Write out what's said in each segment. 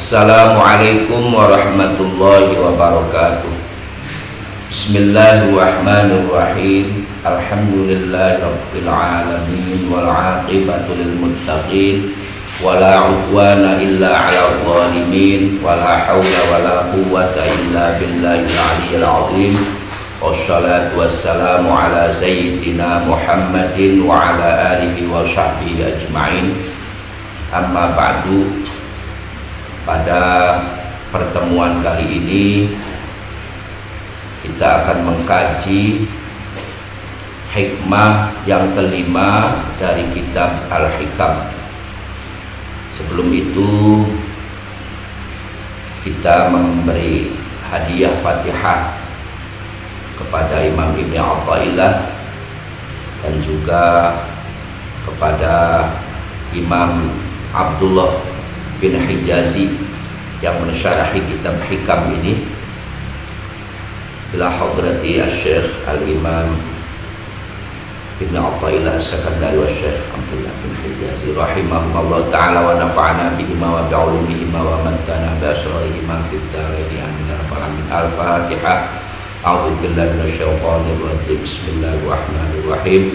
Assalamualaikum warahmatullahi wabarakatuh. Bismillahirrahmanirrahim. Alhamdulillahirabbil alamin wal 'aqibatu lil muttaqin wala 'udwana illa 'alal zalimin wala haula wala quwwata illa billahil 'aliyyil 'azim. Wassalatu wassalamu ala sayyidina Muhammadin wa ala alihi wa sahbihi ajma'in. Amma ba'du. Pada pertemuan kali ini kita akan mengkaji hikmah yang kelima dari kitab Al-Hikam. Sebelum itu kita memberi hadiah Fatihah kepada Imam Ibn Athaillah dan juga kepada Imam Abdullah bin Hijazi yang mensyarahi kitab Hikam ini, ila hadrati Syekh Al-Imam Ibn Athaillah As-Sakandari wa Syekh Abdullah bin Hijazi rahimahumullah ta'ala wa nafa'ana bihima wa bi'ulumihima wa mattana bi'asrarihima fid dharaini amin ya rabbal alamin. Al-Fatihah. A'udzu billahi minasyaitonir rajim. Bismillahirrahmanirrahim.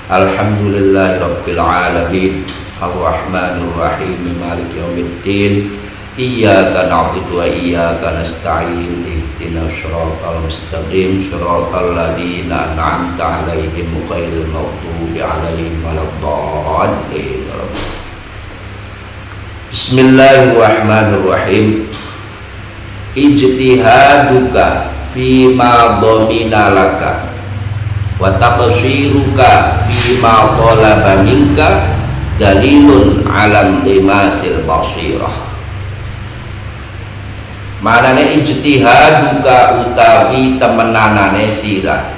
Alhamdulillahi rabbil alamin. Ar-Rahmanir Rahim. Maliki yaumiddin. Iyyaka na'budu wa iyyaka nasta'in. Ihdinas shiratal mustaqim. Shiratal ladzina an'amta 'alaihim ghairil maghdubi 'alaihim waladdallin. Bismillahirrahmanirrahim. Ijtihaduka fi ma dhamina laka wa taqsiruka fi ma talaba minka dalilun alam limasil basirah. Manane ijtihaduka utawi temenanane sirah,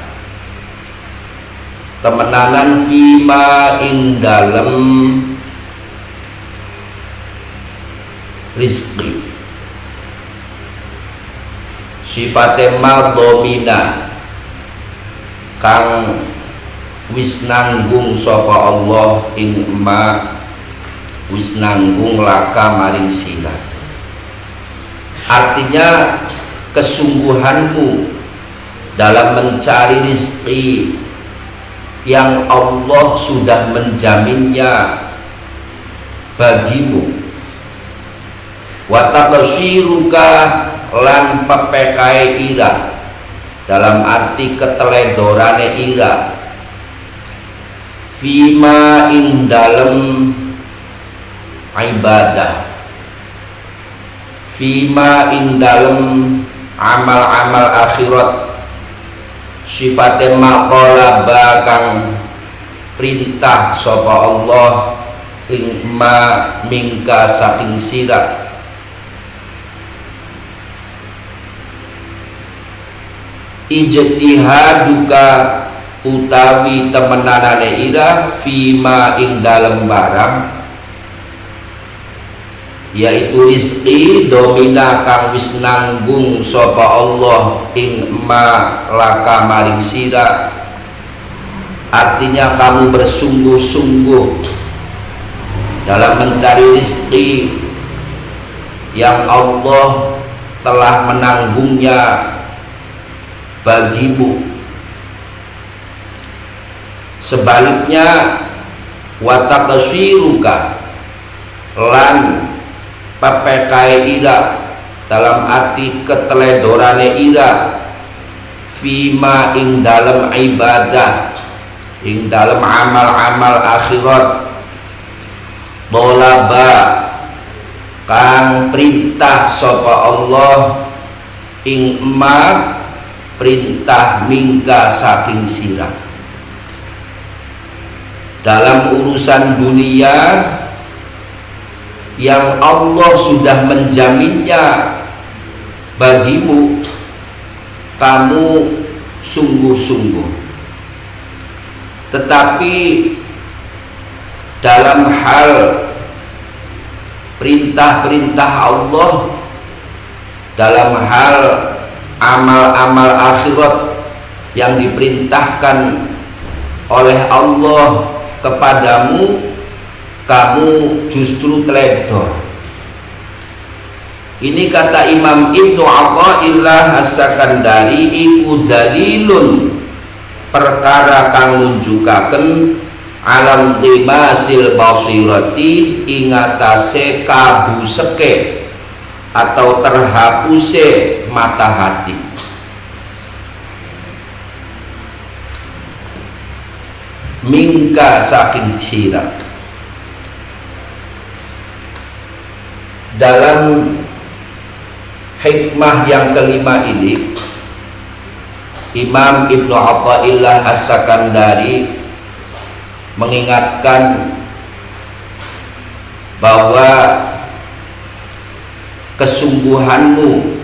temenanan fima ing dalem rizki. Sifate madhamina kang wis nanggung sapa Allah ing ma wis nanggung laka maring sira. Artinya kesungguhanmu dalam mencari rizki yang Allah sudah menjaminnya bagimu. Wa taqsiruka lan pepekae ira, dalam arti keteledorane ira, fima ing dalem ibadah, fima ing dalem amal-amal akhirat. Sifate maqala bakang perintah sapa Allah ing ma mingka saking sira. Ijtihaduka utawi temenanane ira fima ing dalem barang, yaitu rizki domina kang wis nanggung sapa Allah ing ma laka maring sira. Artinya kamu bersungguh-sungguh dalam mencari rizki yang Allah telah menanggungnya bagimu. Sebaliknya wa taqsiruka lan pepekae ira, dalam arti keteledorane ira, fima ing dalem ibadah, ing dalem amal-amal akhirat. Dolaba kang perintah sapa Allah ing ma perintah mingka saking sirah. Dalam urusan dunia yang Allah sudah menjaminnya bagimu, kamu sungguh-sungguh. Tetapi dalam hal perintah-perintah Allah, dalam hal amal-amal akhirat yang diperintahkan oleh Allah kepadamu, kamu justru teledor. Ini kata Imam Ibnu Athaillah As-Sakandari iku dalilun perkara kang nunjukaken alam timasil basirati ingatase kabuseke atau terhapuse mata hati. Mingka saking sira. Dalam hikmah yang kelima ini, Imam Ibnu Athaillah As-Sakandari mengingatkan bahwa kesungguhanmu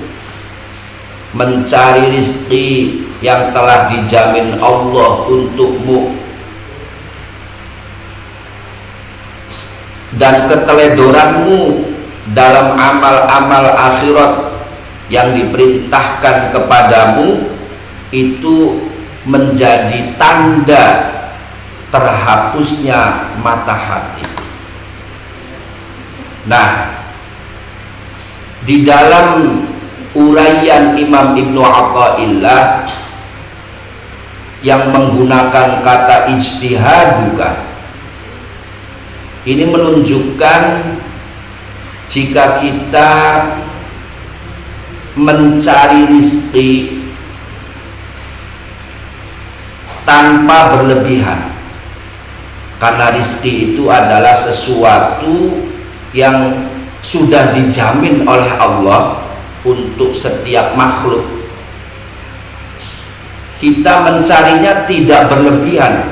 mencari rizki yang telah dijamin Allah untukmu dan keteledoranmu dalam amal-amal akhirat yang diperintahkan kepadamu itu menjadi tanda terhapusnya mata hati. Nah, di dalam uraian Imam Ibnu Athaillah yang menggunakan kata ijtihad juga, ini menunjukkan jika kita mencari rizki tanpa berlebihan, karena rizki itu adalah sesuatu yang sudah dijamin oleh Allah untuk setiap makhluk. Kita mencarinya tidak berlebihan,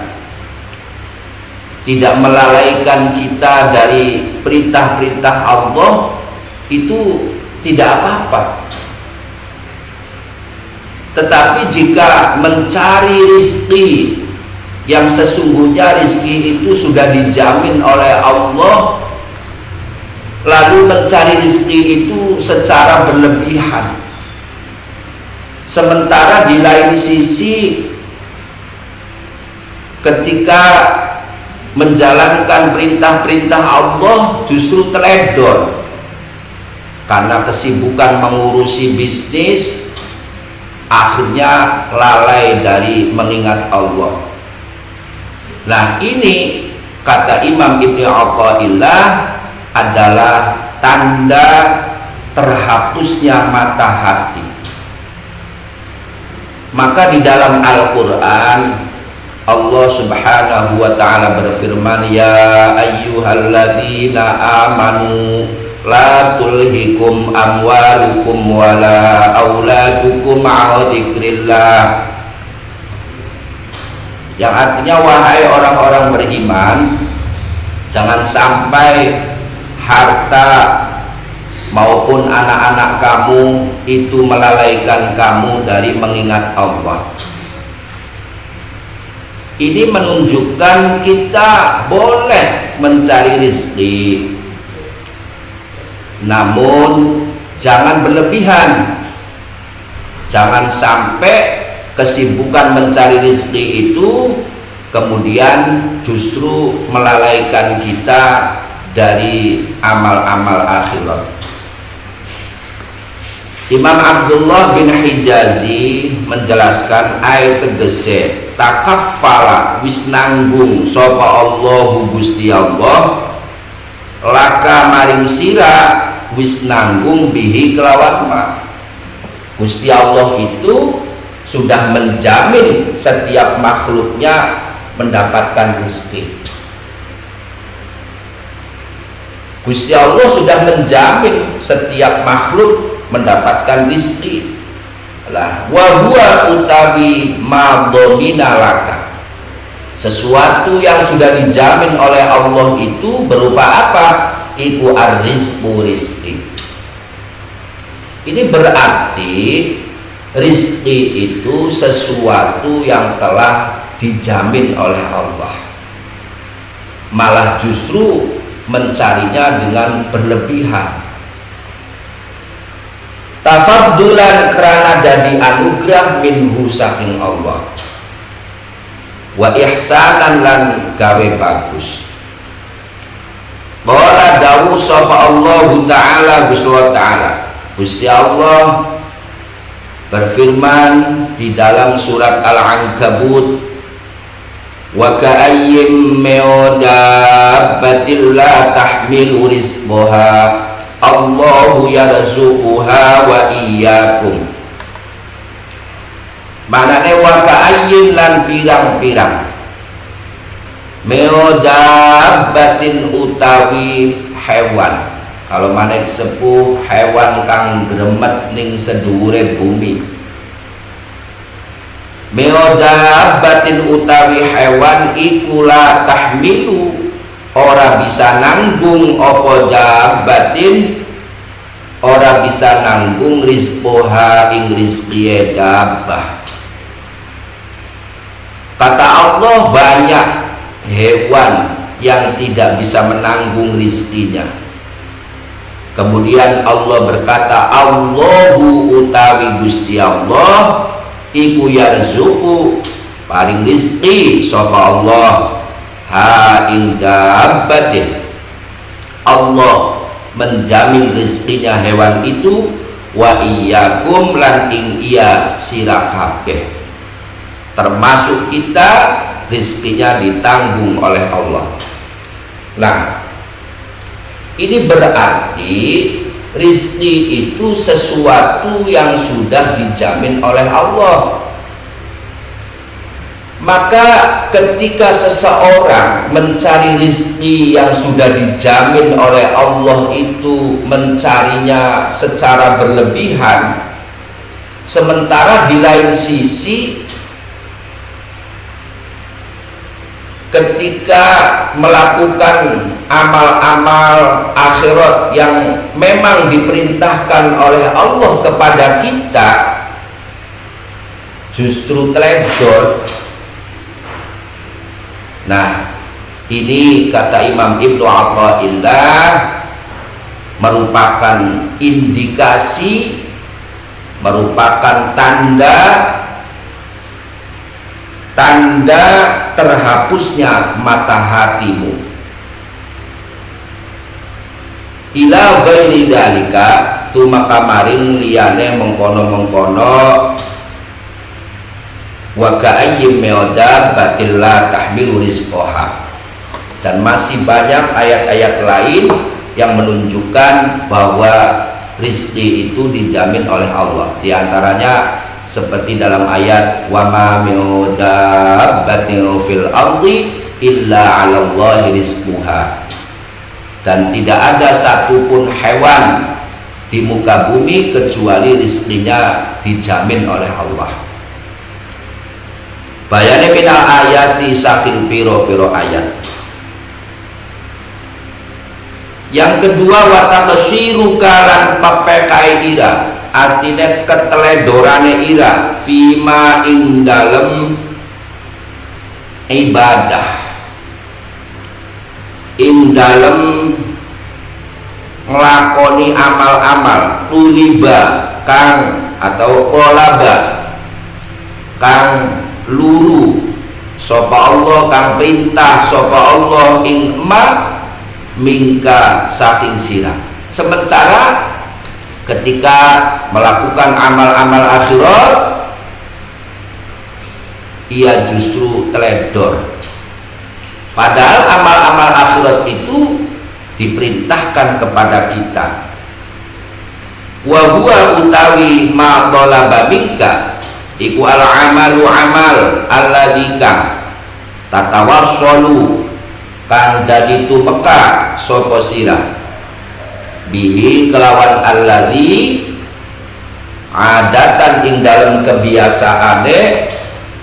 tidak melalaikan kita dari perintah-perintah Allah, itu tidak apa-apa. Tetapi jika mencari rizki yang sesungguhnya rizki itu sudah dijamin oleh Allah, lalu mencari rizki itu secara berlebihan, sementara di lain sisi ketika menjalankan perintah-perintah Allah justru teledor karena kesibukan mengurusi bisnis, akhirnya lalai dari mengingat Allah. Nah, ini kata Imam Ibnu Athaillah adalah tanda terhapusnya mata hati. Maka di dalam Al-Quran Allah Subhanahu wa ta'ala berfirman, ya ayyuhalladzina amanu la tulhikum amwalukum wala auladukum an dzikrillah. Yang artinya, wahai orang-orang beriman, jangan sampai harta maupun anak-anak kamu itu melalaikan kamu dari mengingat Allah. Ini menunjukkan kita boleh mencari rezeki, namun jangan berlebihan. Jangan sampai kesibukan mencari rezeki itu kemudian justru melalaikan kita dari amal-amal akhirat. Imam Abdullah bin Hijazi menjelaskan ayat tegese takaffala wis nanggung sapa Allahu Gusti Allah laka maring sira wis nanggung bihi kelawan ma. Gusti Allah itu sudah menjamin setiap makhluknya mendapatkan rezeki. Gusti Allah sudah menjamin setiap makhluk mendapatkan rizki. Lah wa huwa utawi ma dhamina laka, sesuatu yang sudah dijamin oleh Allah itu berupa apa? Iku ar-rizqu, rizki. Ini berarti rizki itu sesuatu yang telah dijamin oleh Allah, malah justru mencarinya dengan berlebihan. Tafaddulan kerana dadi anugerah minhu saking Allah, wa ihsanan lan gawe bagus. Qala dawu sapa Allah Ta'ala Gusti Ta'ala, Gusti Allah berfirman di dalam surat Al-Ankabut, wa ka'ayyim min dabbatin la tahmilu rizqaha Allahu yarzuquha wa iyyakum. Manane wa ka'ayyin lan pirang-pirang min dabbatin utawi hewan. Kalau maneh sepuh hewan kang gremet ning sedhuwure bumi. Dabbatin utawi hewan iku la tahmilu ora bisa nanggung apa dabbatin, ora bisa nanggung rizqoha ing rizqiye dabbah. Kata Allah, banyak hewan yang tidak bisa menanggung rizkinya. Kemudian Allah berkata, Allahu utawi Gusti Allah iku yarzuqu paring rizki sapa Allah ha ing dabbatin. Allah menjamin rizkinya hewan itu, wa iyyakum lan ing iya sira kabeh, termasuk kita, rizkinya ditanggung oleh Allah. Nah, ini berarti rizki itu sesuatu yang sudah dijamin oleh Allah. Maka ketika seseorang mencari rizki yang sudah dijamin oleh Allah itu mencarinya secara berlebihan, sementara di lain sisi ketika melakukan amal-amal akhirat yang memang diperintahkan oleh Allah kepada kita, justru teledor. Nah, ini kata Imam Ibnu Athaillah merupakan indikasi, merupakan tanda terhapusnya mata hatimu. Ila ghairi dalika tumaka maring liyane mengkono-mengkono wa ka'ayyim dabbatin la tahmilu rizqaha. Dan masih banyak ayat-ayat lain yang menunjukkan bahwa rizki itu dijamin oleh Allah. Di antaranya seperti dalam ayat wa ma min dabbatin fil ardi illa 'alallahi rizquha. Dan tidak ada satupun hewan di muka bumi kecuali rizkinya dijamin oleh Allah. Bayane minal ayati saking piro-piro ayat. Yang kedua, wa taqsiru kalan papekai ira, artine keteledorane ira fima ing dalem ibadah, ing dalem nglakoni amal-amal tuliba kang atau olaba kang luru sapa Allah, kang perintah sapa Allah ing ma mingka saking sirah. Sementara ketika melakukan amal-amal akhirat, ia justru teledor. Padahal amal-amal akhirat itu diperintahkan kepada kita. Wa huwa utawi ma talaba minka iku al amalu amal alladzi kang tatawassalu kang dadi tumeka sapa sira bihi kelawan alladzi adatan ing dalam kebiasaane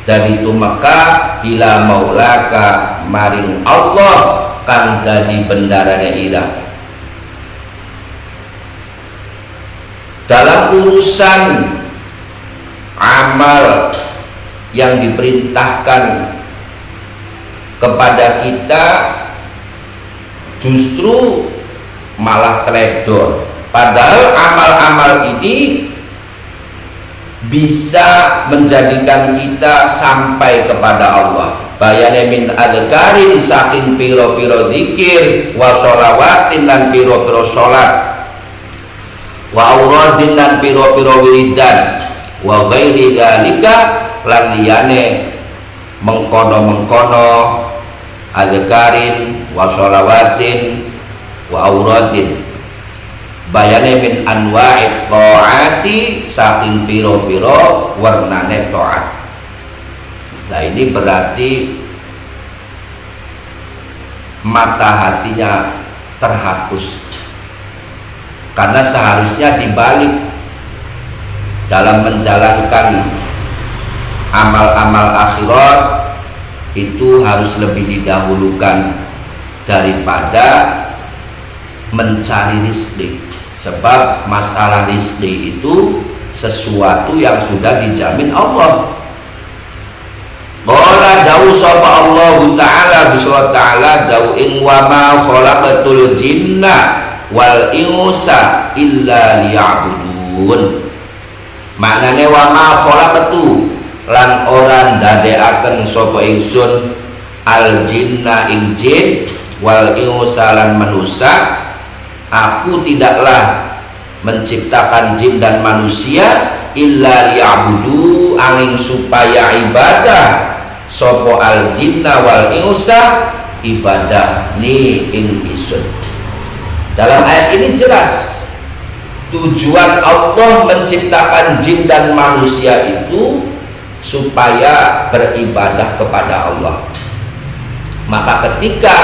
dari tumeka ila maulaka maring Allah kang dadi bendarane ira. Dalam urusan amal yang diperintahkan kepada kita justru malah teledor. Padahal amal-amal ini bisa menjadikan kita sampai kepada Allah. Bayane min adkarin saking piro-piro zikir wa sholawatin lan piro-piro sholat wa auradin lan pira-pira wiridan, wa ghairi dzalika lan liyane mengkono-mengkono adkarin wa sholawatin wa auradin, bayane min anwa'it ta'ati, saking pira-pira warnane taat. Nah ini berarti mata hatinya terhapus, karena seharusnya dibalik dalam menjalankan amal-amal akhirat itu harus lebih didahulukan daripada mencari rizki, sebab masalah rizki itu sesuatu yang sudah dijamin Allah. Qala dawu sapa Allah Ta'ala bismillah ta'ala dawu ing wa ma khalaqatul jinna wal insa illa liya'budun. Maknane wa ma khalaqatu lan ora ndadekaken sapa ingsun al jinna ing jin wal insa lan manusia, aku tidaklah menciptakan jin dan manusia illa liya'budu angin supaya ibadah sopo al jinna wal insa ibadah ni ing isun. Dalam ayat ini jelas tujuan Allah menciptakan jin dan manusia itu supaya beribadah kepada Allah. Maka ketika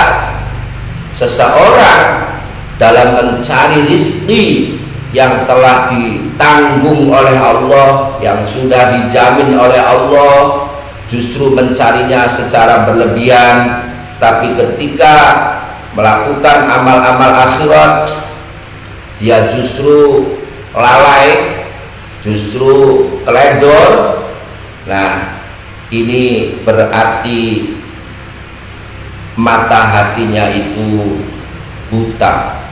seseorang dalam mencari rizki yang telah ditanggung oleh Allah, yang sudah dijamin oleh Allah, justru mencarinya secara berlebihan, tapi ketika melakukan amal-amal akhirat dia justru lalai, justru teledor. Nah ini berarti mata hatinya itu buta.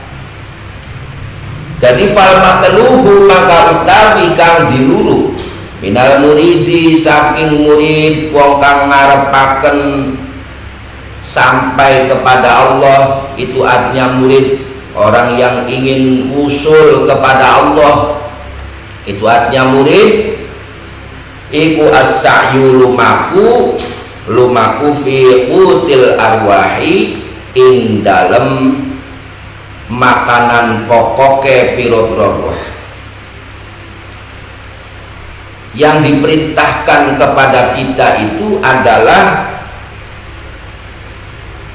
Jadi fal matlubu maka utawi kang diluru minal muridi saking murid wong kang ngarepaken sampai kepada Allah, itu artinya murid orang yang ingin usul kepada Allah, itu artinya murid. Iku as-sa'yu lumaku fi qutil arwahi ing dalem makanan pokoke piro-piro roh. Yang diperintahkan kepada kita itu adalah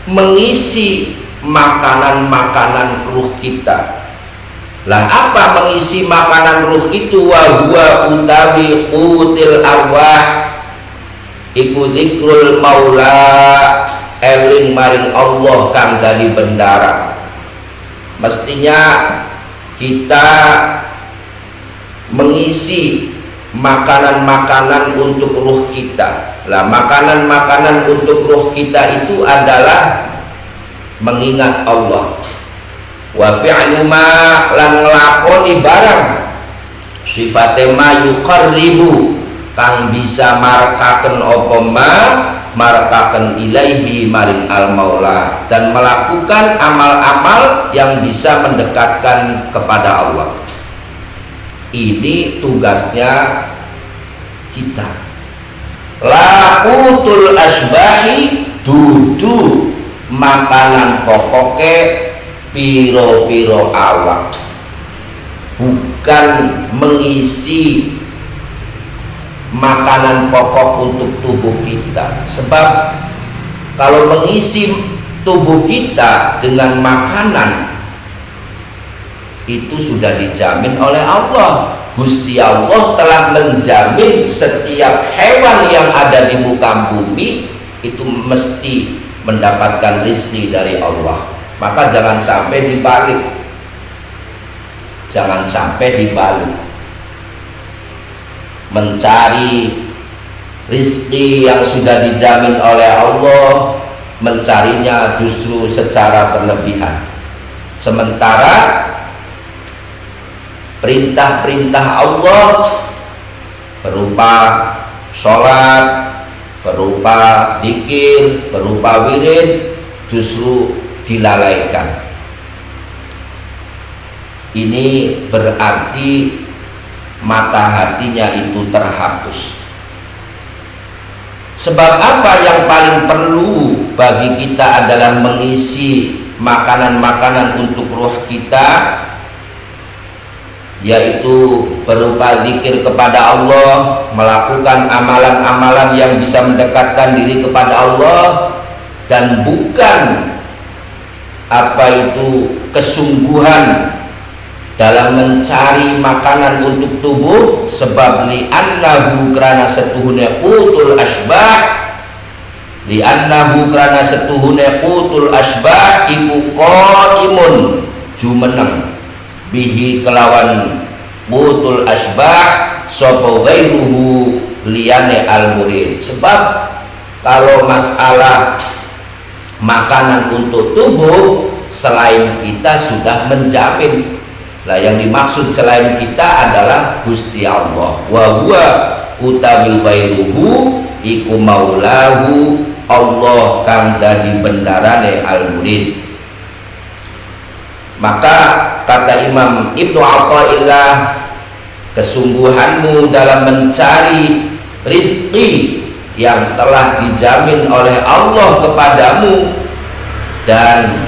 mengisi makanan-makanan ruh kita. Lah apa mengisi makanan ruh itu? Wa huwa utawi qutil arwah iku zikrul maula, eling maring Allah kang dadi bendara. Mestinya kita mengisi makanan-makanan untuk ruh kita. Lah makanan-makanan untuk ruh kita itu adalah mengingat Allah. Wa fi'lu ma lan nglakoni barang sifate ma yuqarribu kang bisa marakaken apa ma marakaken ilaihi maring al maula, dan melakukan amal-amal yang bisa mendekatkan kepada Allah. Ini tugasnya kita. Laqutul asbahi dudu makanan pokoke piro-piro awak, bukan mengisi makanan pokok untuk tubuh kita. Sebab kalau mengisi tubuh kita dengan makanan itu sudah dijamin oleh Allah. Gusti Allah telah menjamin setiap hewan yang ada di muka bumi itu mesti mendapatkan rizki dari Allah. Maka jangan sampai dibalik, jangan sampai dibalik. Mencari rizki yang sudah dijamin oleh Allah, mencarinya justru secara berlebihan. Sementara perintah-perintah Allah berupa sholat, berupa zikir, berupa wirid justru dilalaikan. ini berarti mata hatinya itu terhapus. Sebab apa yang paling perlu bagi kita adalah mengisi makanan-makanan untuk ruh kita, yaitu berupa zikir kepada Allah, melakukan amalan-amalan yang bisa mendekatkan diri kepada Allah, dan bukan kesungguhan dalam mencari makanan untuk tubuh. Sebab li'annahu karena setuhune utul asbah, li'annahu karena setuhune utul asbah iku qaimun jumeneng bihi kelawan utul asbah sapa ghairuhu liyane al-murid. Sebab kalau masalah makanan untuk tubuh, selain kita sudah menjamin. Lah yang dimaksud selain kita adalah Gusti Allah. Wa huwa utawi ghairuhu iku maulahu Allah kang dadi bendarane al-murid. Maka kata Imam Ibnu Athaillah, kesungguhanmu dalam mencari rizki yang telah dijamin oleh Allah kepadamu dan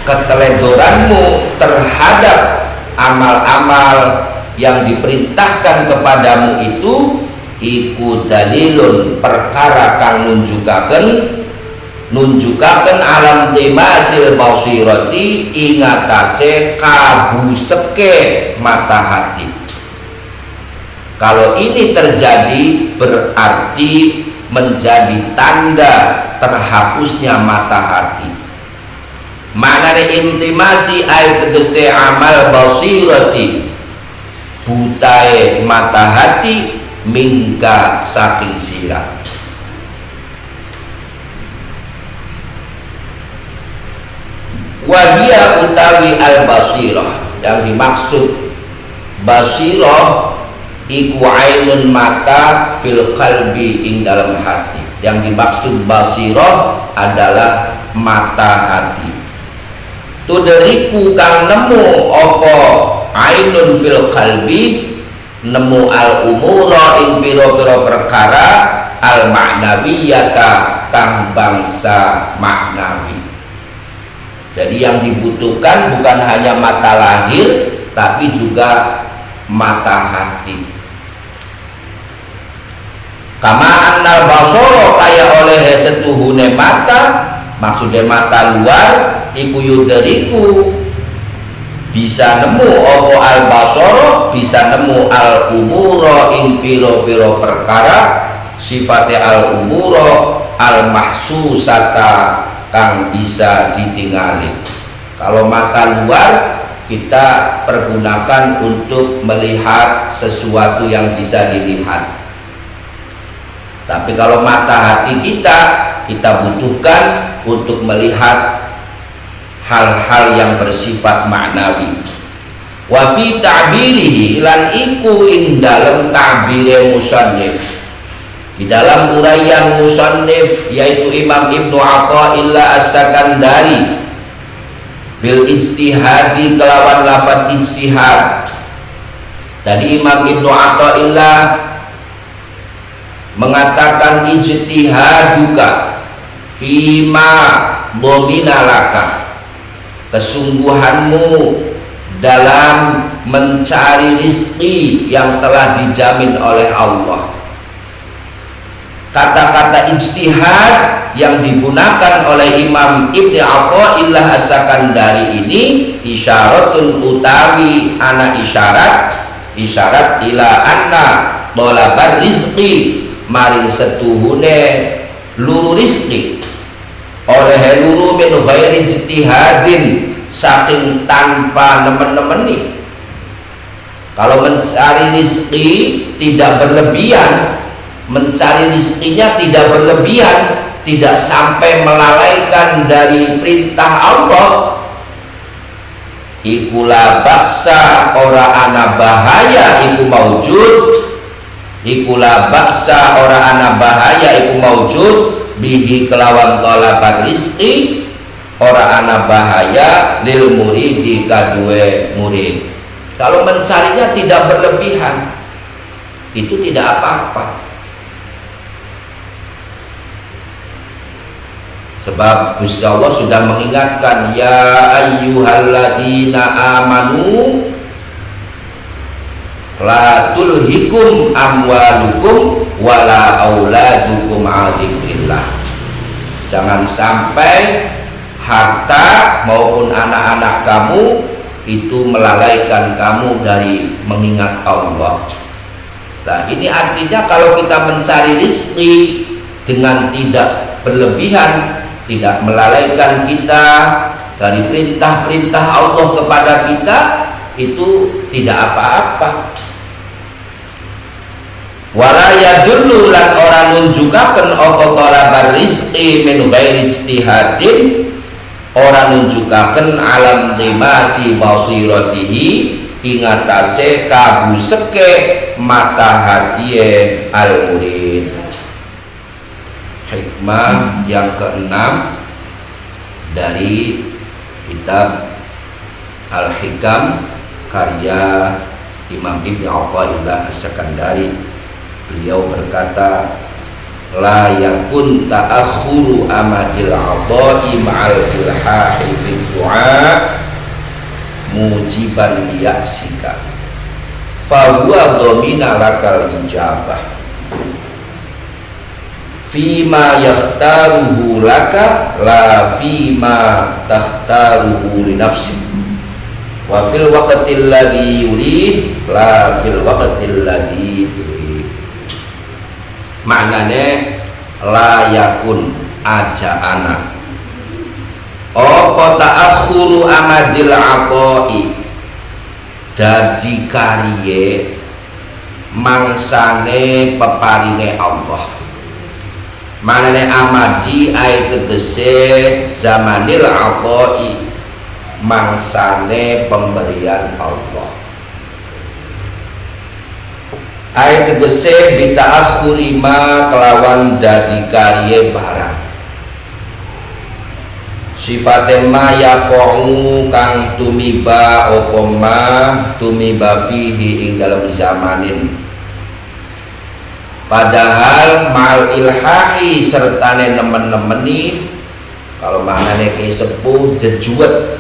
keteledoranmu terhadap amal-amal yang diperintahkan kepadamu itu iku dalilun perkara kang nunjukaken alam temasil basirati ingatase kabuseke mata hati. Kalau ini terjadi berarti menjadi tanda terhapusnya mata hati. Maknane intimasi ay tegese amal basirati, butae mata hati mingka saking sirah. Wahia utawi al basirah, yang dimaksud basirah iku ainun mata fil qalbi ing dalam hati. Yang dimaksud basirah adalah mata hati. Tuderiku kang nemu apa ainun fil qalbi, nemu al umura ing pira-pira perkara al ma'nawiyata kang bangsa maknawi. Jadi yang dibutuhkan bukan hanya mata lahir tapi juga mata hati. Kama annal basara kaya oleh setuhune mata, maksudnya mata luar iku yudariku bisa nemu apa al basara, bisa nemu al umura ing pira-pira perkara sifatnya al umura al mahsusata kang bisa ditingali. Kalau mata luar kita pergunakan untuk melihat sesuatu yang bisa dilihat. Tapi kalau mata hati kita butuhkan untuk melihat hal-hal yang bersifat maknawi. Wa fi ta'birihi lan iku ing dalem ta'bire musannif, di dalam uraian musannif yaitu Imam Ibnu Athaillah As-Sakandari, bil ijtihadi kelawan lafaz ijtihad. Tadi Imam Ibnu Athaillah mengatakan ijtihaduka fima dominalaka, kesungguhanmu dalam mencari rizki yang telah dijamin oleh Allah. Kata-kata ijtihad yang digunakan oleh Imam Ibnu Athaillah As-Sakandari ini isyaratun utawi ana isyarat ila anna thalabar rizqi maring setuhune luru rizki oleh luru min ghairi ijtihadin, saking tanpa nemen-nemeni. Kalau mencari rizki tidak berlebihan, mencari rizkinya tidak berlebihan, tidak sampai melalaikan dari perintah Allah, ikulah baksa ora ana bahaya iku maujud, ikulah baksa ora ana bahaya iku maujud bihi kelawan talabar rizki ora ana bahaya lil muridi kadue murid. Kalau mencarinya tidak berlebihan, itu tidak apa-apa. Sebab Gusti Allah sudah mengingatkan, ya ayyuhalladzina amanu la tulhikum amwalukum wala auladukum an dzikrillah. Jangan sampai harta maupun anak-anak kamu itu melalaikan kamu dari mengingat Allah. Nah, ini artinya kalau kita mencari rezeki dengan tidak berlebihan, tidak melalaikan kita dari perintah-perintah Allah kepada kita, itu tidak apa-apa. Wala yadullu lan ora nunjukaken apa talabar rizqi min ghairi ijtihadin, ora nunjukaken alam dimasi basiratihi ingatase kabuseke mata hatiye al murid. Hikmah yang keenam dari kitab Al-Hikam karya Imam Ibn Athaillah As-Sakandari. Beliau berkata, la yakun ta'akhuru amadil adha'i ma'al ilhahi fi du'a mujiban liyaksika fa huwa dhamina lakal ijabah fima yakhtaruhu laka la fima takhtaruhu li nafsik wa fil waqtil ladzi yurid la fil waqtil ladzi turid. Maknane la yakun aja anak apa ta'akhuru amadil atoi dadi kariye mangsane peparinge Allah. Manane amadi ai tegese zamanil atoi mangsane pemberian Allah. Ai tegese bita'akhuri ma kelawan dadi kariye barang. Sifate ma yaqa'u kang tumiba apa ma tumiba fihi ing dalam zamanin. Padahal mal ilhahi sertane nemen-nemeni, kalau maknane ke sepuh jejuet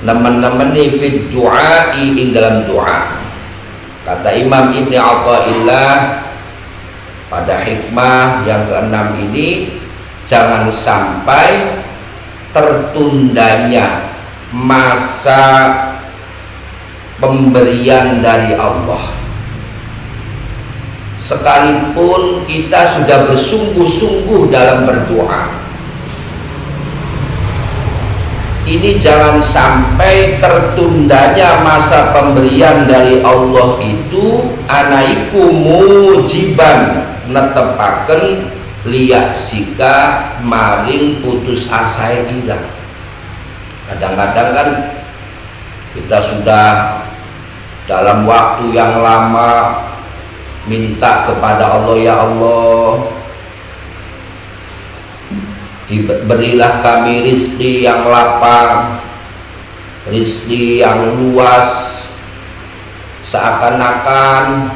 nemen-nemeni fit du'ai ing dalam doa. Kata Imam Ibn Athaillah pada hikmah yang keenam ini, jangan sampai tertundanya masa pemberian dari Allah. Sekalipun kita sudah bersungguh-sungguh dalam berdoa, ini jangan sampai tertundanya masa pemberian dari Allah itu anaiku mujiban netepaken liyak sika maring putus asa kita. Kadang-kadang kan kita sudah dalam waktu yang lama minta kepada Allah, ya Allah, berilah kami rizki yang lapang, rizki yang luas. Seakan-akan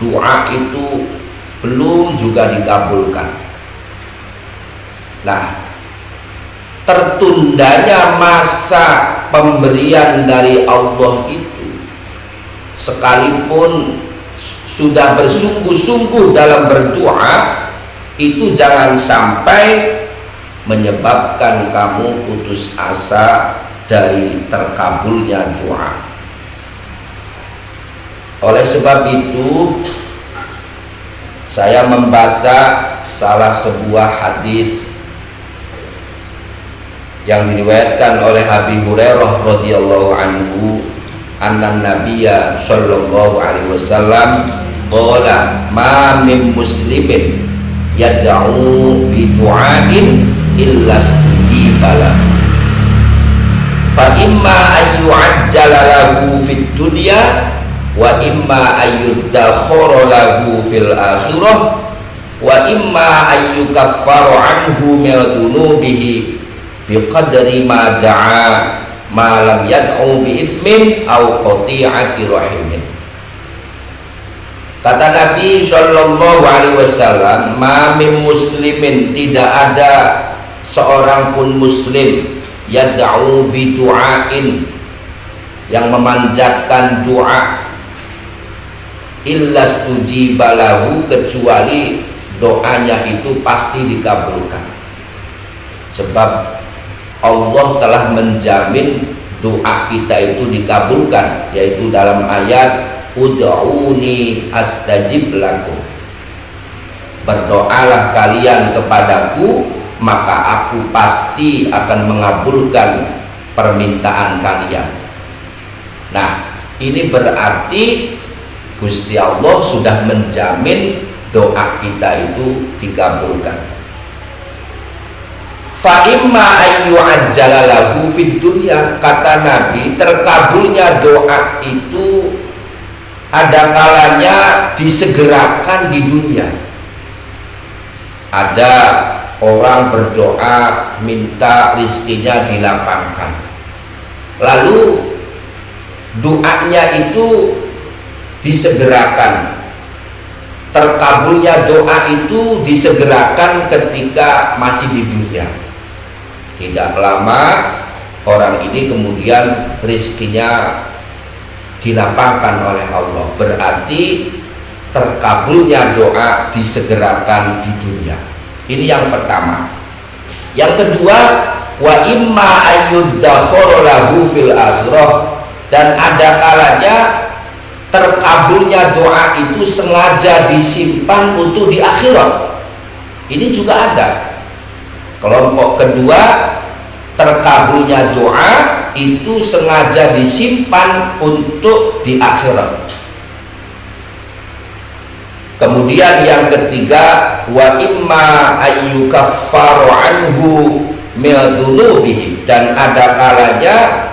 doa itu belum juga dikabulkan. Nah, tertundanya masa pemberian dari Allah itu, sekalipun sudah bersungguh-sungguh dalam berdoa, itu jangan sampai menyebabkan kamu putus asa dari terkabulnya doa. Oleh sebab itu, saya membaca salah sebuah hadis yang diriwayatkan oleh Abi Hurairah radhiyallahu anhu, anna nabiyya sallallahu alaihi wasallam qala ma min muslimin yad'u bi du'ain illa istijaba fa imma an yu'ajjala lahu fid dunya wa imma an yuddakhara lahu fil akhirah wa imma ayyukaffaru anhu min dunubihi biqadri ma da'a ma lam yad'u bi itsmin aw qati'ati rahimin. Kata Nabi sallallahu alaihi wasallam, ma min muslimin, tidak ada seorang pun muslim yad'u bi du'ain, yang memanjatkan doa, illa stujiba lahu, kecuali doanya itu pasti dikabulkan. Sebab Allah telah menjamin doa kita itu dikabulkan, yaitu dalam ayat ud'uni astajib lakum, berdoalah kalian kepadaku maka aku pasti akan mengabulkan permintaan kalian. Nah, ini berarti Gusti Allah sudah menjamin doa kita itu dikabulkan. Fa imma ayyu ajjalalahu fid dunya, kata Nabi, terkabulnya doa itu ada kalanya disegerakan di dunia. Ada orang berdoa minta rizkinya dilapangkan, lalu doanya itu disegerakan. Terkabulnya doa itu disegerakan ketika masih di dunia. Tidak lama orang ini kemudian rizkinya dilapangkan oleh Allah, berarti terkabulnya doa disegerakan di dunia. Ini yang pertama. Yang kedua, wa imma ayyuddakhara lahu fil akhirah, dan ada kalanya terkabulnya doa itu sengaja disimpan untuk di akhirat. Ini juga ada. Kelompok kedua, terkabulnya doa itu sengaja disimpan untuk di akhirat. Kemudian yang ketiga, wa imma ayyukaffaru anhu min dhunubihi, dan ada kalanya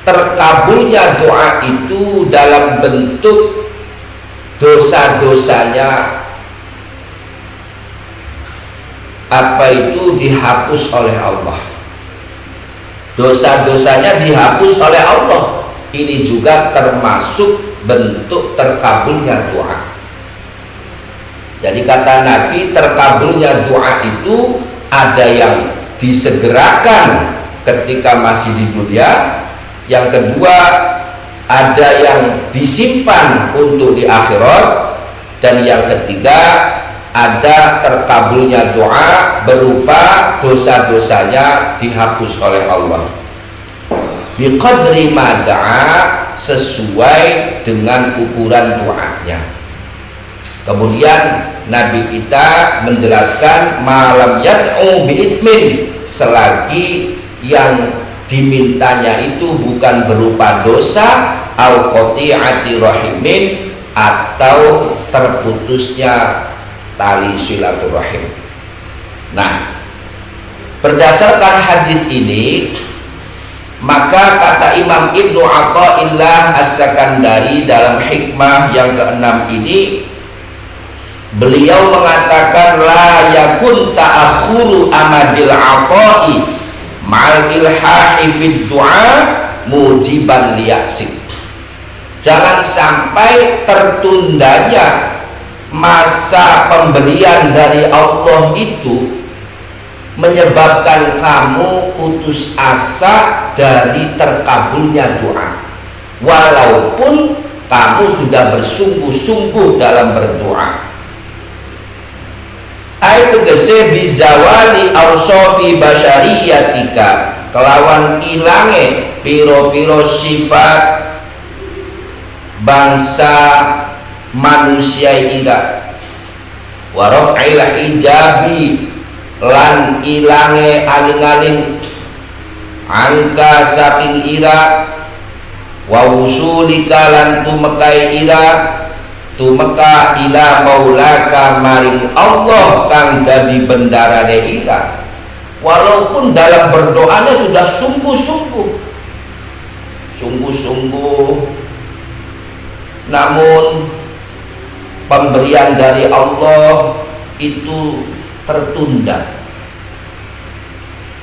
terkabulnya doa itu dalam bentuk dosa-dosanya dihapus oleh Allah. Dosa-dosanya dihapus oleh Allah. Ini juga termasuk bentuk terkabulnya doa. Jadi kata Nabi, terkabulnya doa itu ada yang disegerakan ketika masih di dunia, yang kedua ada yang disimpan untuk di akhirat, dan yang ketiga ada terkabulnya doa berupa dosa-dosanya dihapus oleh Allah. Biqadri ma da'a, sesuai dengan ukuran doanya. Kemudian Nabi kita menjelaskan malam yad'u bi itsmin, selagi yang dimintanya itu bukan berupa dosa au qati'ati rahimin, atau terputusnya tali silaturahim. Nah, berdasarkan hadis ini, maka kata Imam Ibnu Athaillah As-Sakandari dalam hikmah yang keenam ini, beliau mengatakan la yakun ta'akhuru amadil ata'i ma'al ilhahi fid du'a mujiban liyaksik. Jangan sampai tertundanya masa pemberian dari Allah itu menyebabkan kamu putus asa dari terkabulnya doa, walaupun kamu sudah bersungguh-sungguh dalam berdoa. Ayat tegese bizawali ausofi basyariyatika, kelawan ilange piro-piro sifat bangsa manusia ira, wa raf'il hijabi, lan ilange aling-aling angka saking ira, wa wusulika lan tumekai ira, tumeka ila maulaka maring Allah kang dadi bendarane ira. Walaupun dalam berdoanya sudah sungguh-sungguh, namun pemberian dari Allah itu tertunda.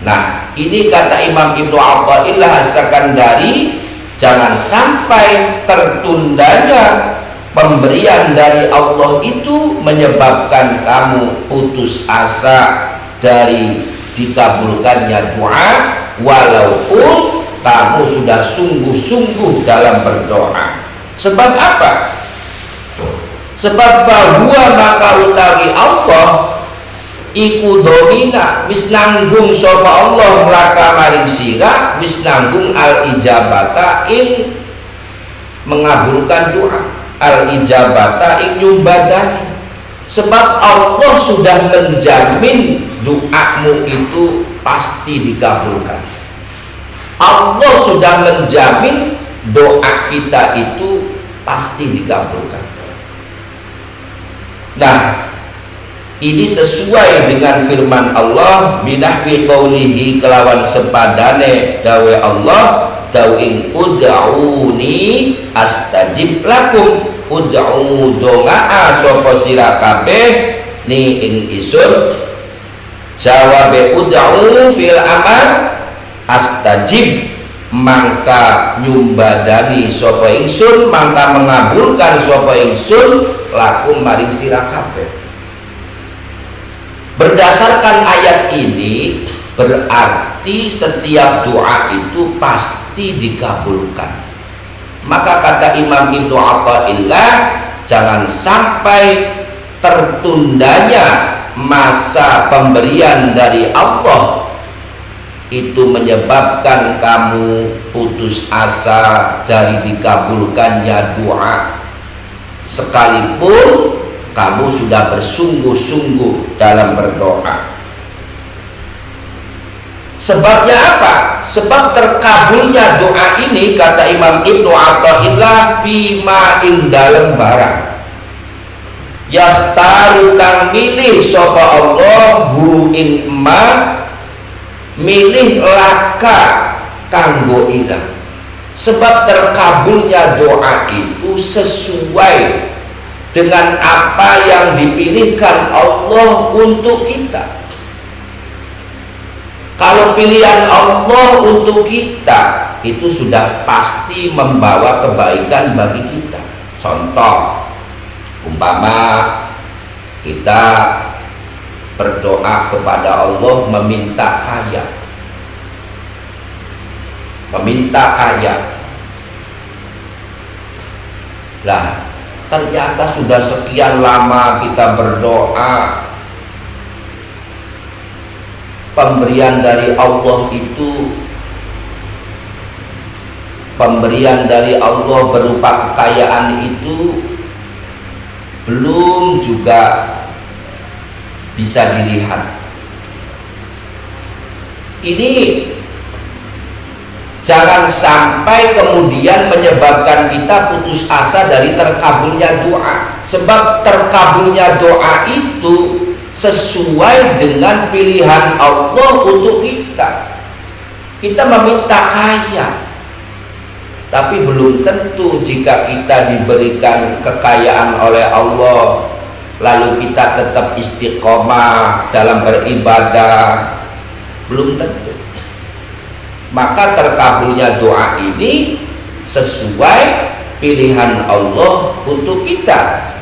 Nah, ini kata Imam Ibnu Athaillah As-Sakandari, jangan sampai tertundanya pemberian dari Allah itu menyebabkan kamu putus asa dari dikabulkannya doa, walaupun kamu sudah sungguh-sungguh dalam berdoa. Sebab apa? Sebab fahuwa maka utawi Allah iku domina wis nanggung sapa Allah laka maring sira, wis nanggung al ijabata ing mengabulkan doa, al ijabata ing nyumbadani. Sebab Allah sudah menjamin doamu itu pasti dikabulkan. Allah sudah menjamin doa kita itu pasti dikabulkan. Nah, ini sesuai dengan firman Allah, binahwi qaulihi kelawan sepadane dawe Allah, dawing ud'uni astajib lakum, ud'u dongaa sapa sira kabeh ni ing isun, jawabe ud'u fil amal astajib mangka nyumbadani sapa ingsun, mangka mengabulkan sapa ingsun lakum maring sira kabeh. Berdasarkan ayat ini berarti setiap doa itu pasti dikabulkan. Maka kata Imam Ibnu Athaillah, jangan sampai tertundanya masa pemberian dari Allah itu menyebabkan kamu putus asa dari dikabulkannya doa, sekalipun kamu sudah bersungguh-sungguh dalam berdoa. Sebabnya apa? Sebab terkabulnya doa ini, kata Imam Ibnu Athaillah, fima ing dalem barang yahtaru kang milih sapa Allah hu ing ma, milih laka kanggo ira. Sebab terkabulnya doa itu sesuai dengan apa yang dipilihkan Allah untuk kita. Kalau pilihan Allah untuk kita itu sudah pasti membawa kebaikan bagi kita. Contoh, umpama kita berdoa kepada Allah meminta kaya, lah ternyata sudah sekian lama kita berdoa, pemberian dari Allah itu, pemberian dari Allah berupa kekayaan itu belum juga bisa dilihat. Ini jangan sampai kemudian menyebabkan kita putus asa dari terkabulnya doa. Sebab terkabulnya doa itu sesuai dengan pilihan Allah untuk kita. Kita meminta kaya, tapi belum tentu jika kita diberikan kekayaan oleh Allah lalu kita tetap istiqomah dalam beribadah, belum tentu. Maka terkabulnya doa ini sesuai pilihan Allah untuk kita.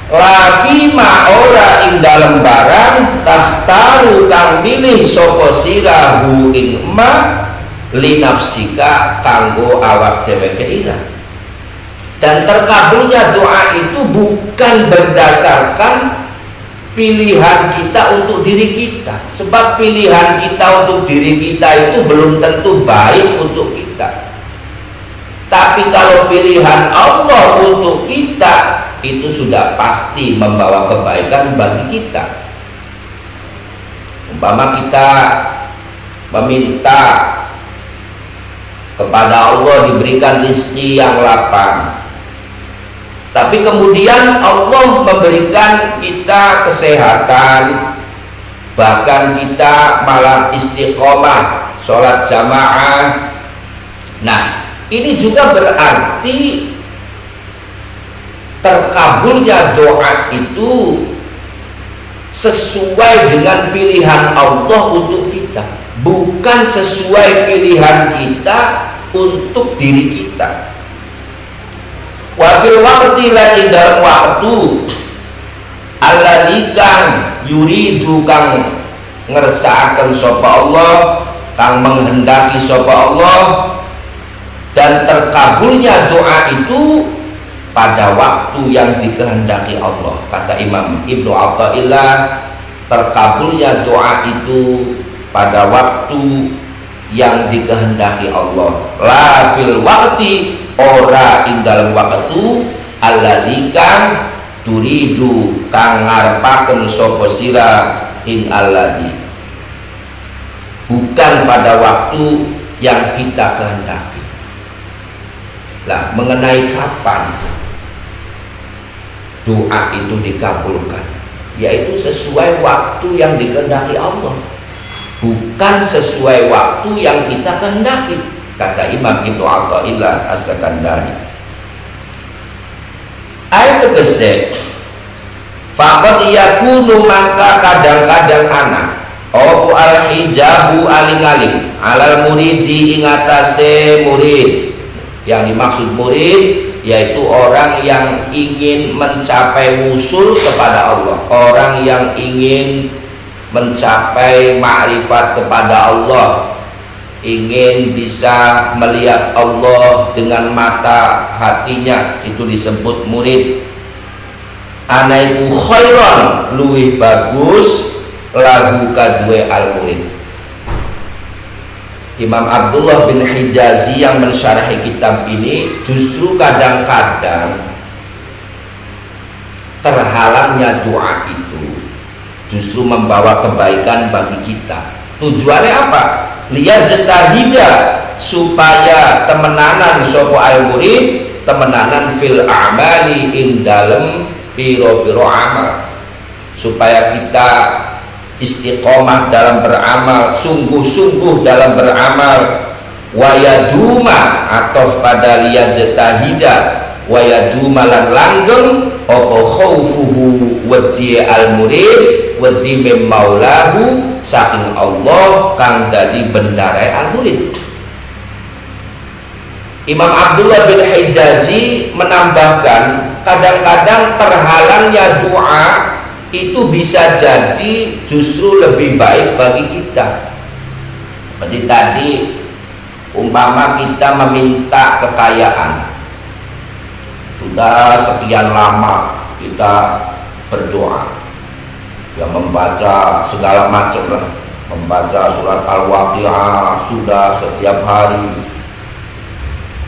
Lafima ora ing dalem barang tahtaru kang milih sapa sirahu ing ma linafsika kanggo awak dheweke ira. Dan terkabulnya doa itu bukan berdasarkan pilihan kita untuk diri kita. Sebab pilihan kita untuk diri kita itu belum tentu baik untuk kita. Tapi kalau pilihan Allah untuk kita itu sudah pasti membawa kebaikan bagi kita. Umpama kita meminta kepada Allah diberikan rezeki yang lapang, tapi kemudian Allah memberikan kita kesehatan, bahkan kita malah istiqomah sholat jamaah. Nah, ini juga berarti terkabulnya doa itu sesuai dengan pilihan Allah untuk kita, bukan sesuai pilihan kita untuk diri kita. Wa fil waqti lan dalam waktu alladzi kang yuridu kang ngersakaken sapa Allah, kang menghendaki sapa Allah, dan terkabulnya doa itu pada waktu yang dikehendaki Allah. Kata Imam Ibnu Athaillah, terkabulnya doa itu pada waktu yang dikehendaki Allah. La fil waqti, ora ing dalam waktu alladzi kang turidu kang ngarepaken sapa sira ing alladzi, bukan pada waktu yang kita kehendaki. Lah, mengenai kapan doa itu dikabulkan, yaitu sesuai waktu yang dikehendaki Allah, bukan sesuai waktu yang kita kehendaki. Kata Imam Ibnu Athaillah As-Sakandari, ayat tegese faqad yakunu, maka kadang-kadang anak opo al hijabu aling-aling alal muridi ing atase murid. Yang dimaksud murid yaitu orang yang ingin mencapai wusul kepada Allah, orang yang ingin mencapai ma'rifat kepada Allah, ingin bisa melihat Allah dengan mata hatinya, itu disebut murid. Anaiku khairon, luwih bagus lagu kadue al murid. Imam Abdullah bin Hijazi yang mensyarahi kitab ini justru kadang-kadang terhalangnya doa itu justru membawa kebaikan bagi kita. Tujuannya apa? Liyajtahida, supaya temenanan sapa al murid, temenanan fil amali ing dalem piro-piro amal, supaya kita istiqomah dalam beramal, sungguh-sungguh dalam beramal. Wayaduma atau pada liyajtahida, wayaduma lan langgeng apa khaufuhu wedi al murid, wedi mim maulahu saking Allah kang dadi bendare al murid. Imam Abdullah bin Hijazi menambahkan, kadang-kadang terhalangnya doa itu bisa jadi justru lebih baik bagi kita. Seperti tadi, umpama kita meminta kekayaan, sudah sekian lama kita berdoa, ya membaca segala macam lah, membaca surat Al-Waqiah sudah setiap hari,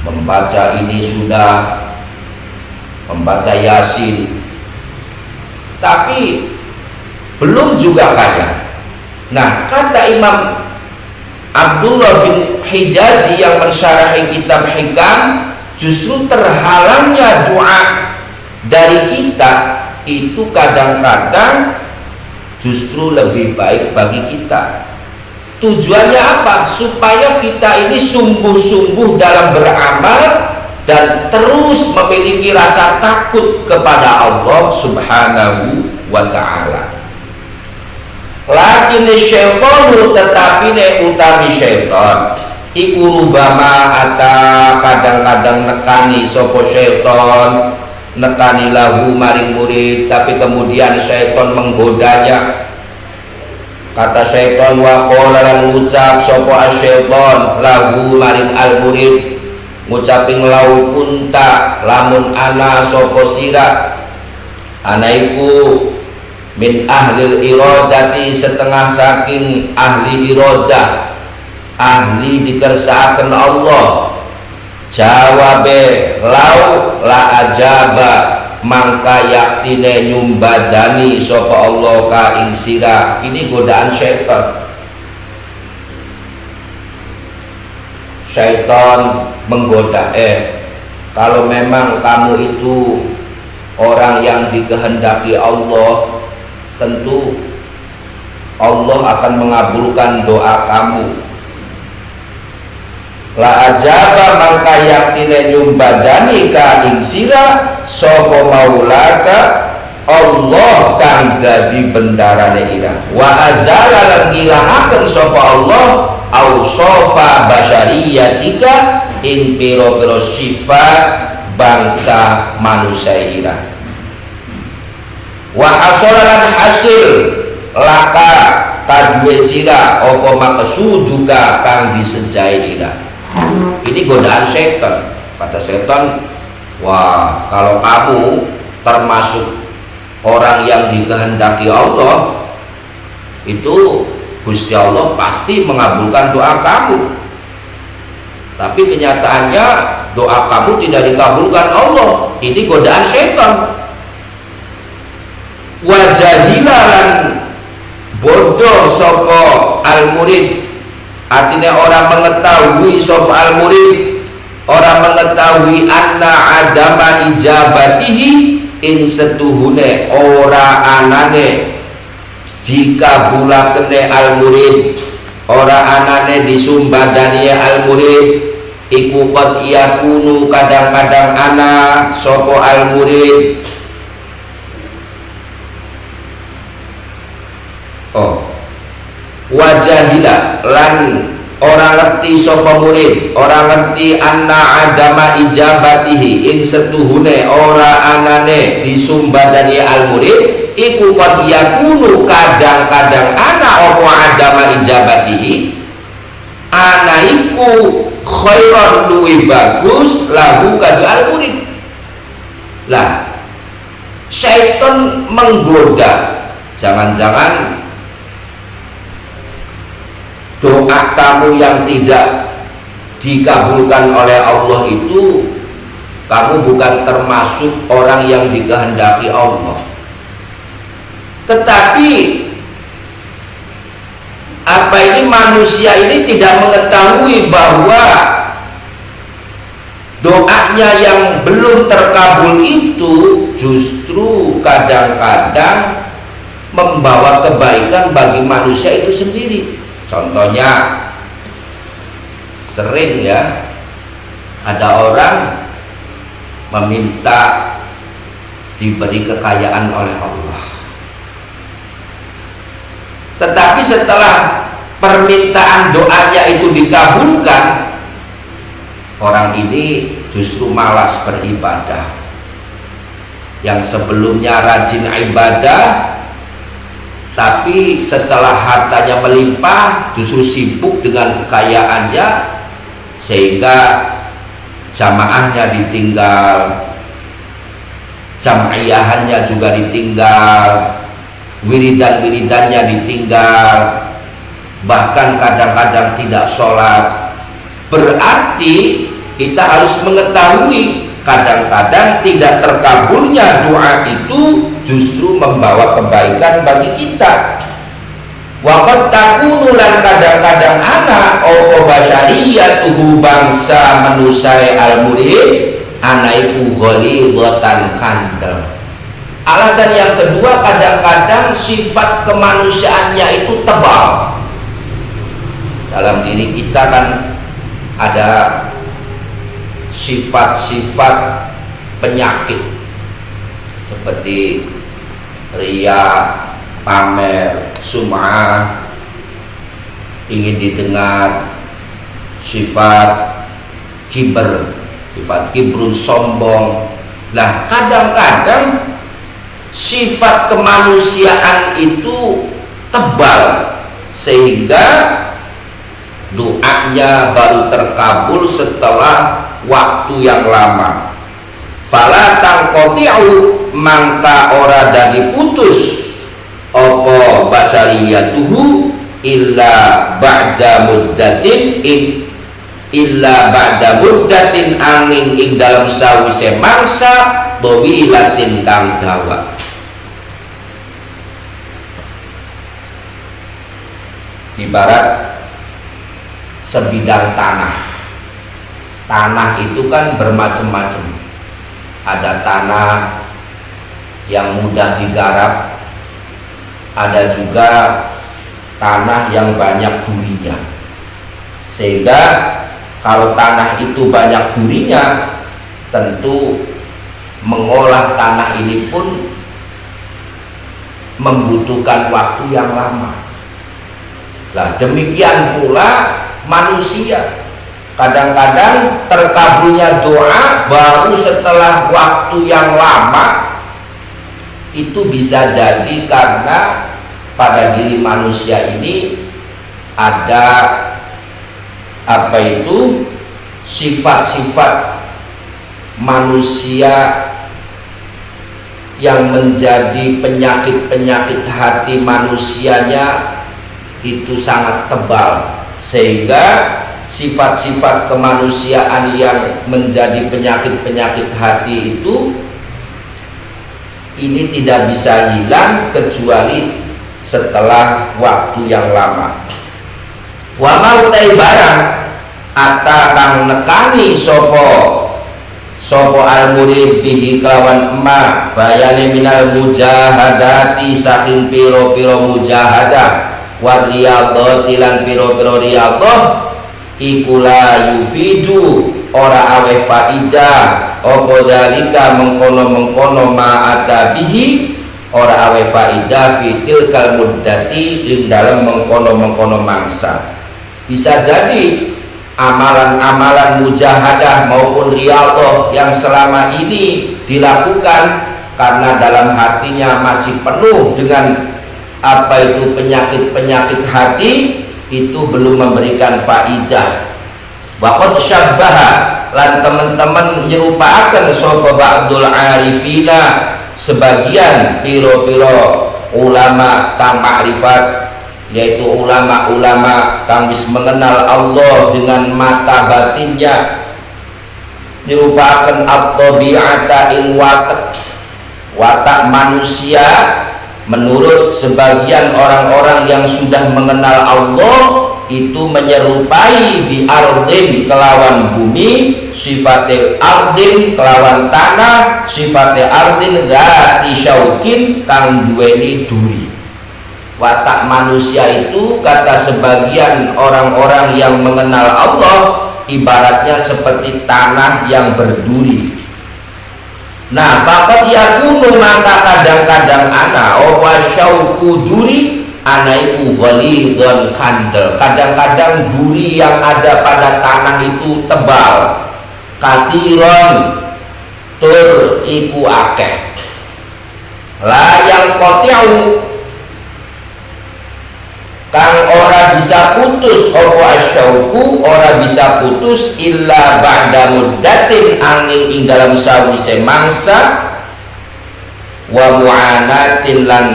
membaca ini sudah, membaca Yasin, tapi belum juga kaya. Nah, kata Imam Abdullah bin Hijazi yang mensyarahi kitab Hikam, justru terhalangnya doa dari kita itu kadang-kadang justru lebih baik bagi kita. Tujuannya apa? Supaya kita ini sungguh-sungguh dalam beramal dan terus memiliki rasa takut kepada Allah Subhanahu wa ta'ala. Lakin syaitanu, tetapi utawi syaitan iku rubama ata kadang-kadang nekani sapa syaitan, nekani lahu maring murid, tapi kemudian syaitan menggodanya. Kata syaitan, wa qala lan ngucap sapa asyaitan lahu maring al murid, ngucaping lau kunta lamun ana sapa sira, ana iku min ahlil iradati, setengah saking ahli iradah, ahli dikersakaken Allah. Jawabe lau la ajaba, mangka yaktine nyumbadani sapa Allah ka ing sira. Ini godaan syaitan. Syaitan menggoda, kalau memang kamu itu orang yang dikehendaki Allah, tentu Allah akan mengabulkan doa kamu. la ajaba mangka yaktine nyumbadani ka ing sira sapa maulaka Allah kang dadi bendarane ira, wa azala lan ngilangaken sapa Allah ausofa basyariyatika ing pira-pira sifat bangsa manusia ira, wa hasolalan hasil laka kadue sira apa maksuduka kang disejai ira. Ini godaan setan. Kata setan, wah kalau kamu termasuk orang yang dikehendaki Allah, itu Gusti Allah pasti mengabulkan doa kamu. Tapi kenyataannya doa kamu tidak dikabulkan Allah. Ini godaan setan. Wajahilan bodoh sapa al-murid, artinya orang mengetahui sapa al-murid, orang mengetahui anna adama ijabatihi in setuhune ora anane dikabulakene al-murid, ora anane disumbadani al-murid, iku qad yakunu kadang-kadang ana sapa al-murid wajahila lan orang ngerti sapa murid, orang ngerti anna adama ijabatihi ing setuhune ora anane disumbadani al murid, iku qad yakunu kadang-kadang ana apa adama ijabatihi, ana iku khairon luwih bagus lahu kadu al murid. Lah syaitan menggoda, jangan-jangan doa kamu yang tidak dikabulkan oleh Allah itu kamu bukan termasuk orang yang dikehendaki Allah. Tetapi apa ini manusia ini tidak mengetahui bahwa doanya yang belum terkabul itu justru kadang-kadang membawa kebaikan bagi manusia itu sendiri. Contohnya sering ya ada orang meminta diberi kekayaan oleh Allah, tetapi setelah permintaan doanya itu dikabulkan, orang ini justru malas beribadah. Yang sebelumnya rajin ibadah, tapi setelah hartanya melimpah justru sibuk dengan kekayaannya, sehingga jamaahnya ditinggal, jamiahannya juga ditinggal, wiridan-wiridannya ditinggal, bahkan kadang-kadang tidak sholat. Berarti kita harus mengetahui kadang-kadang tidak terkabulnya doa itu justru membawa kebaikan bagi kita. Waqad takunu lan kadang-kadang ana apa basyariyatuhu bangsa manusia al-murid ana iku ghalidatan kandel. Alasan yang kedua, kadang-kadang sifat kemanusiaannya itu tebal. Dalam diri kita kan ada sifat-sifat penyakit seperti ria, pamer, sum'ah, ingin didengar, sifat kiber, sifat kibrun, sombong. Nah, kadang-kadang sifat kemanusiaan itu tebal sehingga doanya baru terkabul setelah waktu yang lama. Fala tangqati'u mangka ora dadi putus apa basariyatuhu illa ba'da muddatin angin ing dalam sawise mangsa tawilatin kang dawa. Ibarat sebidang tanah. Tanah itu kan bermacam-macam. Ada tanah yang mudah digarap, ada juga tanah yang banyak durinya. Sehingga Kalau tanah itu banyak durinya, tentu mengolah tanah ini pun membutuhkan waktu yang lama. Nah, demikian pula manusia. Kadang-kadang terkabulnya doa baru setelah waktu yang lama. Itu bisa jadi karena pada diri manusia ini ada sifat-sifat manusia yang menjadi penyakit-penyakit hati manusianya itu sangat tebal, sehingga sifat-sifat kemanusiaan yang menjadi penyakit-penyakit hati itu ini tidak bisa hilang kecuali setelah waktu yang lama. Wa mautai barang ata kang nekani sopo al murid bihi kelawan emak bayane minal mujahadati saking piro-piro mujahadah wa riyadhati lan piro-piro riyadhah iku la yufidu ora awe faidah apa dalika mengkono-mengkono ma'ata bihi ora awe faidah fitil kal muddati ing dalam mengkono-mengkono mangsa. Bisa jadi amalan-amalan mujahadah maupun riyadhah yang selama ini dilakukan karena dalam hatinya masih penuh dengan penyakit-penyakit hati, itu belum memberikan faidah. Waqad syabbaha lan teman-teman nyerupakan sapa ba'dul arifina sebagian piro-piro ulama kang makrifat, yaitu ulama-ulama kang wis mengenal Allah dengan mata batinnya, nyerupakan at-tabi'ata ing watak manusia menurut sebagian orang-orang yang sudah mengenal Allah itu menyerupai bi ardin kelawan bumi, sifatil ardin kelawan tanah, sifatil ardin dzati syaukin kang duweni duri. Watak manusia itu kata sebagian orang-orang yang mengenal Allah ibaratnya seperti tanah yang berduri. Nah, faqad yakunu maka kadang-kadang ana wa syauku duri ana iku ghalidun kandel. Kadang-kadang duri yang ada pada tanah itu tebal. Kathiron tur iku akeh. La yang qati'u kang ora bisa putus apa asyauku ora bisa putus illa ba'da muddatin angin ing dalam sawise mangsa wa mu'anatin lan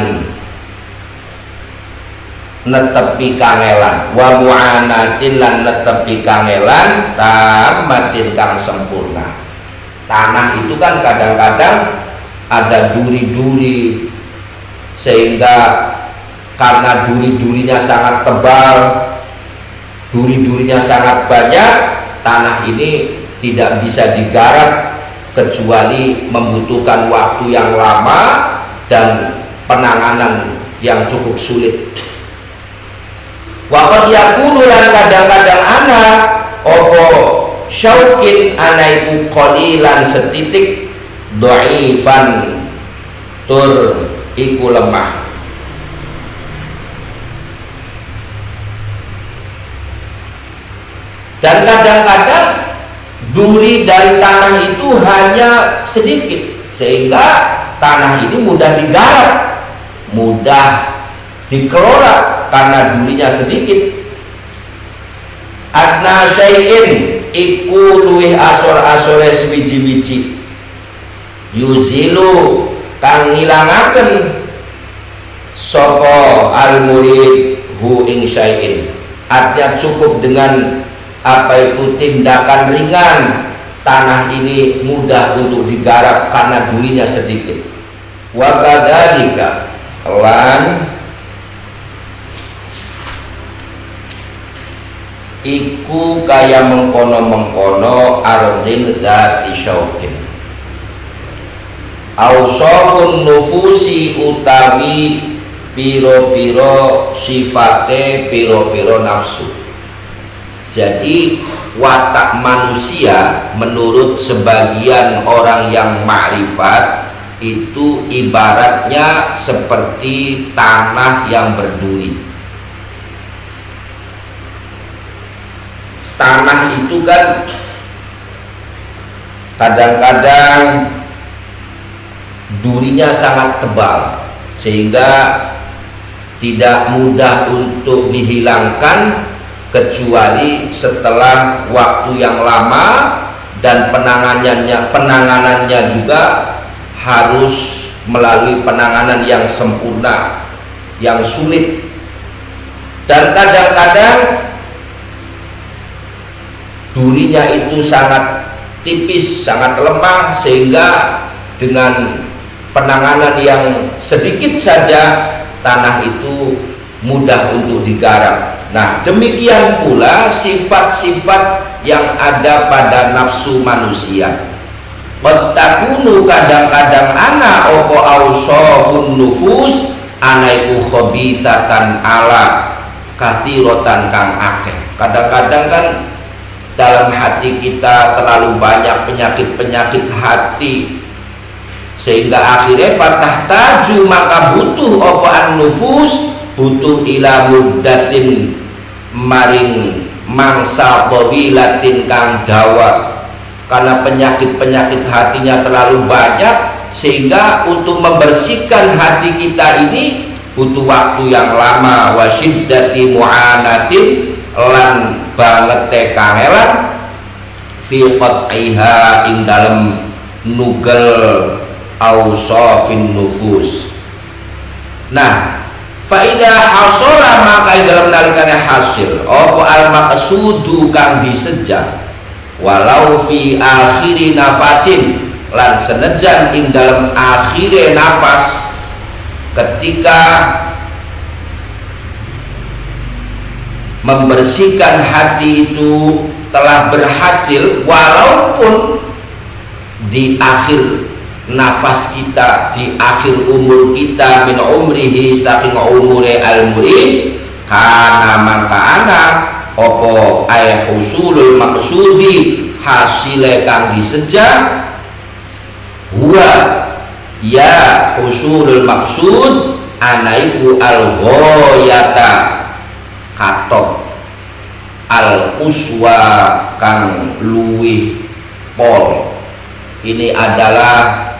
netepi kangelan wa mu'anatin lan netepi kangelan tamatin kang sempurna. Tanah itu kan kadang-kadang ada duri-duri, sehingga karena duri-durinya sangat tebal, duri-durinya sangat banyak, tanah ini tidak bisa digarap kecuali membutuhkan waktu yang lama dan penanganan yang cukup sulit. Waqad yakunu lan kadang-kadang ana opo syaukin anaiku qalilan setitik dhaifan tur iku lemah. Dan kadang-kadang duri dari tanah itu hanya sedikit, sehingga tanah ini mudah digarap, mudah dikelola karena durinya sedikit. Adna syai'in iku luwih asor-asore swiji-wiji yuzilu kang ngilangaken sapa al murid hu ing syai'in. Artinya cukup dengan tindakan ringan, tanah ini mudah untuk digarap karena durinya sedikit. Wa kadzalika lan iku kaya mengkono-mengkono ardin dzati syaukin ausafun nufusi utawi piro-piro sifate piro-piro nafsu. Jadi watak manusia menurut sebagian orang yang ma'rifat itu ibaratnya seperti tanah yang berduri. Tanah itu kan kadang-kadang durinya sangat tebal sehingga tidak mudah untuk dihilangkan kecuali setelah waktu yang lama, dan penanganannya juga harus melalui penanganan yang sempurna, yang sulit. Dan kadang-kadang durinya itu sangat tipis, sangat lemah, sehingga dengan penanganan yang sedikit saja tanah itu mudah untuk digarap. Nah, demikian pula sifat-sifat yang ada pada nafsu manusia. Qad takunu kadang-kadang ana opo ausofun nufus anaiku khabithatan ala kathiratan kang akeh. Kadang-kadang kan dalam hati kita terlalu banyak penyakit-penyakit hati, sehingga akhirnya fatah taju maka butuh opo an nufus, butuh ila muddatin maring mangsa tawilatin kang dawa, karena penyakit-penyakit hatinya terlalu banyak, sehingga untuk membersihkan hati kita ini butuh waktu yang lama. Wa syiddati mu'anatin lan banget kangelan fi qat'iha ing dalem nugel ausafin nufus. Nah, faida hasola maka dalam nalikane hasil apa al maqsudu kang disejak walau fi akhiri nafasin lan senajan ing dalam akhire nafas, ketika membersihkan hati itu telah berhasil, walaupun di akhir nafas kita, di akhir umur kita, min umrihi saking umure al murid, kana mangka ana opo ay husulul maqsudi hasile kang disejak huwa ya husulul maqsud anaiku al ghayata katok al uswa kang luwih pol. Ini adalah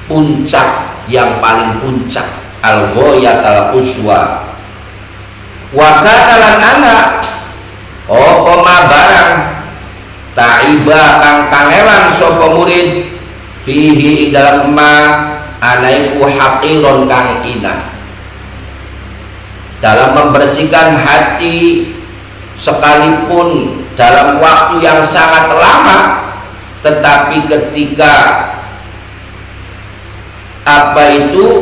puncak yang paling puncak, al ghayat al uswa. Wa kana lan ana apa ma barang taiba kang kangelan sapa murid fihi ing dalam ma anaiku haqiron kang ina. Dalam membersihkan hati sekalipun dalam waktu yang sangat lama, tetapi ketika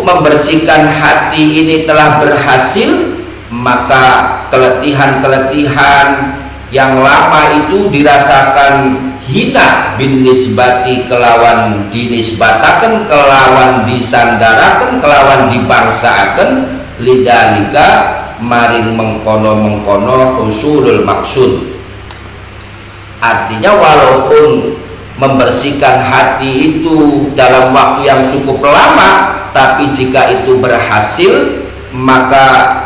membersihkan hati ini telah berhasil, maka keletihan-keletihan yang lama itu dirasakan hina bin nisbati kelawan dinisbataken, kelawan disandaraken, kelawan dibangsaaken lidalika maring mengkono-mengkono husulul maksud. Artinya walaupun membersihkan hati itu dalam waktu yang cukup lama, tapi jika itu berhasil, maka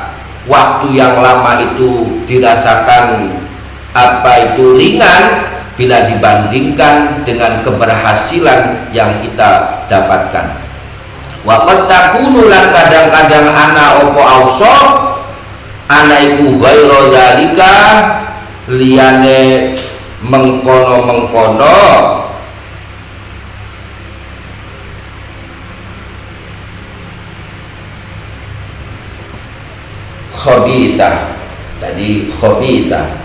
waktu yang lama itu dirasakan ringan bila dibandingkan dengan keberhasilan yang kita dapatkan. Wa qad takunu lan kadang-kadang ana opo ausaf ana iku ghairu dzalika liyane mengkono-mengkono khabithah, tadi khabithah.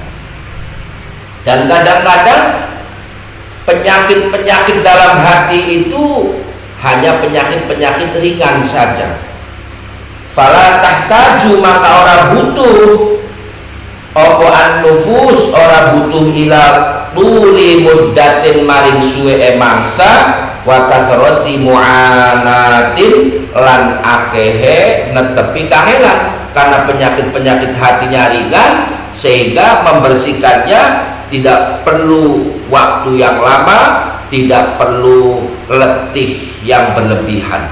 Dan kadang-kadang penyakit-penyakit dalam hati itu hanya penyakit-penyakit ringan saja. Fala tahtaju maka orang butuh apa an-nufus, ora butuh ila tuli muddatin maring suwe mangsa wa kasrati mu'anatin lan akehe netepi kangelan, karena penyakit-penyakit hatinya ringan sehingga membersihkannya tidak perlu waktu yang lama, tidak perlu letih yang berlebihan.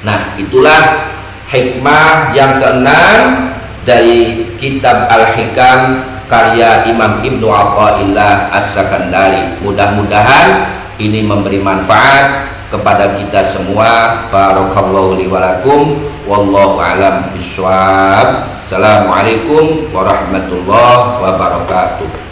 Nah, itulah hikmah yang keenam dari kitab Al-Hikam karya Imam Ibnu Athaillah As-Sakandari. Mudah-mudahan ini memberi manfaat kepada kita semua. Barakallahu li wa lakum, wallahu a'lam bishawab. Assalamualaikum warahmatullahi wabarakatuh.